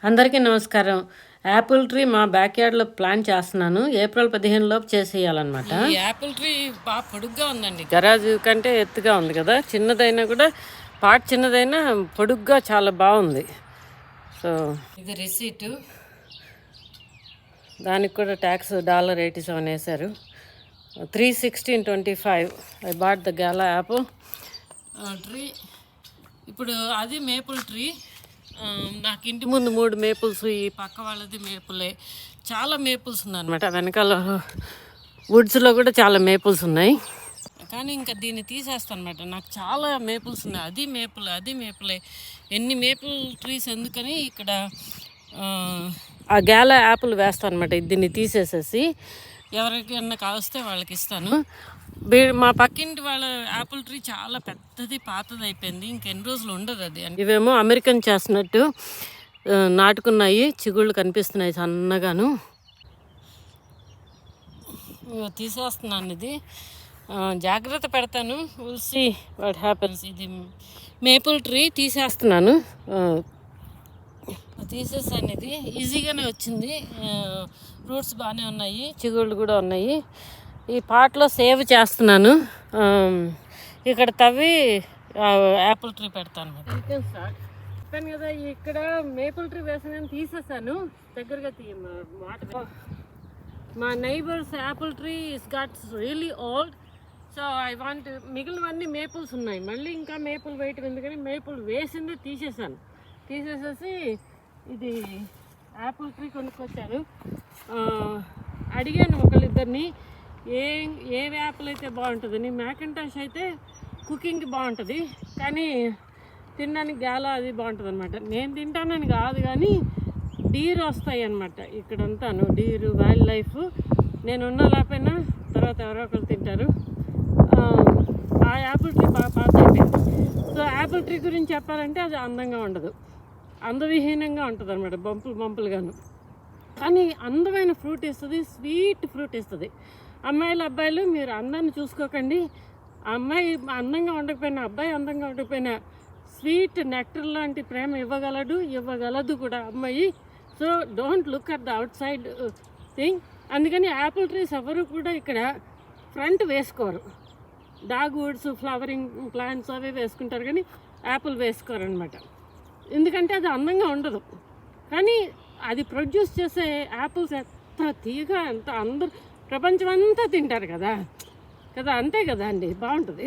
అందరికీ నమస్కారం. Apple tree మా బ్యాక్ యార్డ్లో ప్లాన్ చేస్తున్నాను. ఏప్రిల్ 15 లోపు చేసేయాలన్నమాట. ఈ యాపిల్ ట్రీ బాగా పొడుగ్గా ఉందండి, గరాజు కంటే ఎత్తుగా ఉంది కదా. చిన్నదైనా కూడా పాట్ చిన్నదైనా పొడుగ్గా చాలా బాగుంది. సో ఇది రిసీటు, దానికి కూడా ట్యాక్స్ $87 వేశారు. 316.25 I bought the gala Apple tree. ఇప్పుడు అది మేపుల్ ట్రీ. నాకు ఇంటి ముందు 3 మేపుల్స్, ఈ పక్క వాళ్ళది మేపులే. చాలా మేపుల్స్ ఉన్నాయన్నమాట. వెనకాల వుడ్స్లో కూడా చాలా మేపుల్స్ ఉన్నాయి. కానీ ఇంకా దీన్ని తీసేస్తాను అనమాట. నాకు చాలా మేపుల్స్ ఉన్నాయి. అది మేపులే. ఎన్ని మేపుల్ ట్రీస్ ఎందుకని ఇక్కడ ఆ గ్యాలా యాపిల్ వేస్తాను అనమాట. దీన్ని తీసేసేసి ఎవరికైనా కావస్తే వాళ్ళకి ఇస్తాను. మా పక్కింటి వాళ్ళ యాపిల్ ట్రీ చాలా పెద్దది, పాతది అయిపోయింది. ఇంకెన్ని రోజులు ఉండదు అది. ఇవేమో అమెరికన్ చేసినట్టు నాటుకున్నాయి, చిగుళ్ళు కనిపిస్తున్నాయి సన్నగాను. తీసేస్తున్నాను. ఇది జాగ్రత్త పెడతాను. Will see what happens. ఇది మేపుల్ ట్రీ తీసేస్తున్నాను. తీసేసాను. ఇది ఈజీగానే వచ్చింది. రూట్స్ బాగానే ఉన్నాయి, చిగుళ్ళు కూడా ఉన్నాయి. ఈ పాట్లో సేవ్ చేస్తున్నాను. ఇక్కడ తవ్వి యాపిల్ ట్రీ పెడతాను. చెప్పాను కదా, ఇక్కడ మేపుల్ ట్రీ వేసాను, తీసేసాను. దగ్గరగా వాటర్. మా neighbours Apple tree is got really old. So I want, మిగిలినవన్నీ మేపుల్స్ ఉన్నాయి. మళ్ళీ ఇంకా మేపుల్ వేయటం ఎందుకని మేపుల్ వేసింది తీసేసేసి ఇది యాపిల్ ట్రీ కొనుక్కొచ్చాను. అడిగాను ఒకళ్ళిద్దరిని ఏ యాపిల్ అయితే బాగుంటుందని. మ్యాకింటాష్ అయితే కుకింగ్కి బాగుంటుంది, కానీ తినడానికి గాలా అది బాగుంటుంది అనమాట. నేను తింటానని కాదు, కానీ డీర్ వస్తాయి అన్నమాట ఇక్కడంతాను. Deer, wild life. నేనున్నా లేకపోయినా తర్వాత ఎవరో ఒకరు తింటారు. ఆ యాపిల్ ట్రీ బాగా పాత అయిపోయింది. సో యాపిల్ ట్రీ గురించి చెప్పాలంటే అది అందంగా ఉండదు, అందవిహీనంగా ఉంటుంది అనమాట, బంపులుగాను. కానీ అందమైన ఫ్రూట్ ఇస్తుంది, స్వీట్ ఫ్రూట్ ఇస్తుంది. అమ్మాయిలు అబ్బాయిలు మీరు అందాన్ని చూసుకోకండి. అమ్మాయి అందంగా ఉండకపోయినా, అబ్బాయి అందంగా ఉండకపోయినా స్వీట్ నెక్టర్ లాంటి ప్రేమ ఇవ్వగలదు కూడా అమ్మాయి. So don't look at the out side thing. అందుకని యాపిల్ ట్రీస్ ఎవరు కూడా ఇక్కడ ఫ్రంట్ వేసుకోరు. డాగ్ వుడ్స్, ఫ్లవరింగ్ ప్లాంట్స్ అవి వేసుకుంటారు, కానీ యాపిల్ వేసుకోరు అనమాట. ఎందుకంటే అది అందంగా ఉండదు. కానీ అది ప్రొడ్యూస్ చేసే యాపిల్స్ ఎంత తీయగా, ఎంత అందరూ ప్రపంచం అంతా తింటారు కదా. అంతే కదా అండి, బాగుంటుంది.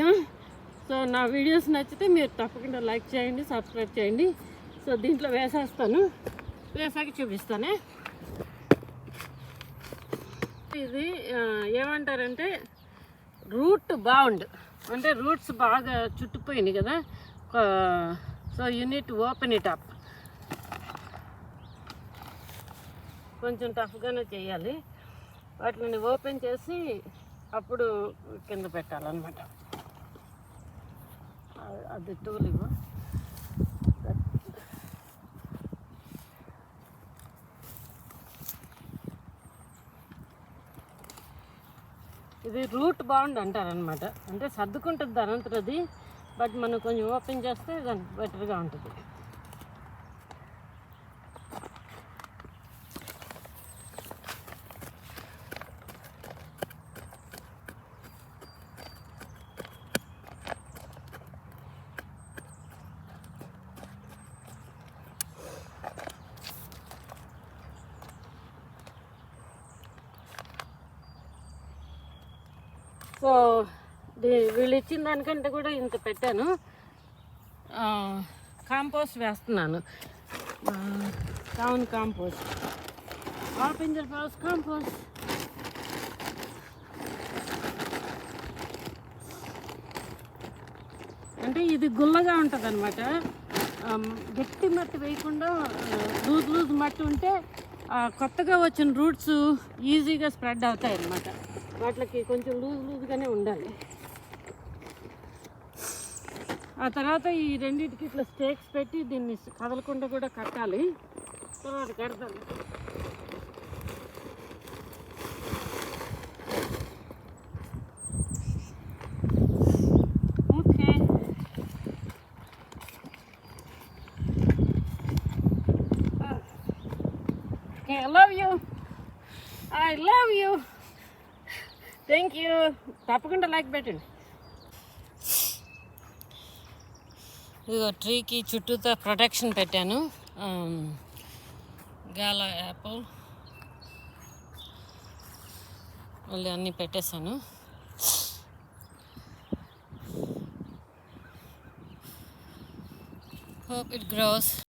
సో నా వీడియోస్ నచ్చితే మీరు తప్పకుండా లైక్ చేయండి, సబ్స్క్రైబ్ చేయండి. సో దీంట్లో వేసేస్తాను, వేసాక చూపిస్తానే. ఇది ఏమంటారంటే రూట్ బౌండ్, అంటే రూట్స్ బాగా చుట్టుపోయినాయి కదా. So unit open it up. కొంచెం టఫ్గానే చేయాలి. వాటిని ఓపెన్ చేసి అప్పుడు కింద పెట్టాలన్నమాట. అది టూల్ ఇవ్వ. ఇది రూట్ బాండ్ అంటారనమాట. అంటే సర్దుకుంటుంది దానంతరది, బట్ మనం కొంచెం ఓపెన్ చేస్తే దానికి బెటర్గా ఉంటుంది. సో వీళ్ళు ఇచ్చిన దానికంటే కూడా ఇంత పెట్టాను. కాంపోస్ట్ వేస్తున్నాను, టౌన్ కాంపోస్ట్, ఆపింజల్ హౌస్ కాంపోస్ట్. అంటే ఇది గుల్లగా ఉంటుంది అనమాట. గట్టి మట్టి వేయకుండా లూజ్ మట్టి ఉంటే కొత్తగా వచ్చిన రూట్స్ ఈజీగా స్ప్రెడ్ అవుతాయి అన్నమాట. వాటికి కొంచెం లూజ్గానే ఉండాలి. ఆ తర్వాత ఈ రెండింటికి ఇట్లా స్టేక్స్ పెట్టి దీన్ని కదలకుండా కూడా కట్టాలి. తర్వాత కడతాను. Okay, okay, love you, I love you, thank you. తప్పకుండా లైక్ పెట్టండి. ఇదిగో ట్రీకి చుట్టూతో ప్రొటెక్షన్ పెట్టాను. గాలా యాపిల్ మళ్ళీ అన్నీ పెట్టేశాను. Hope it grows.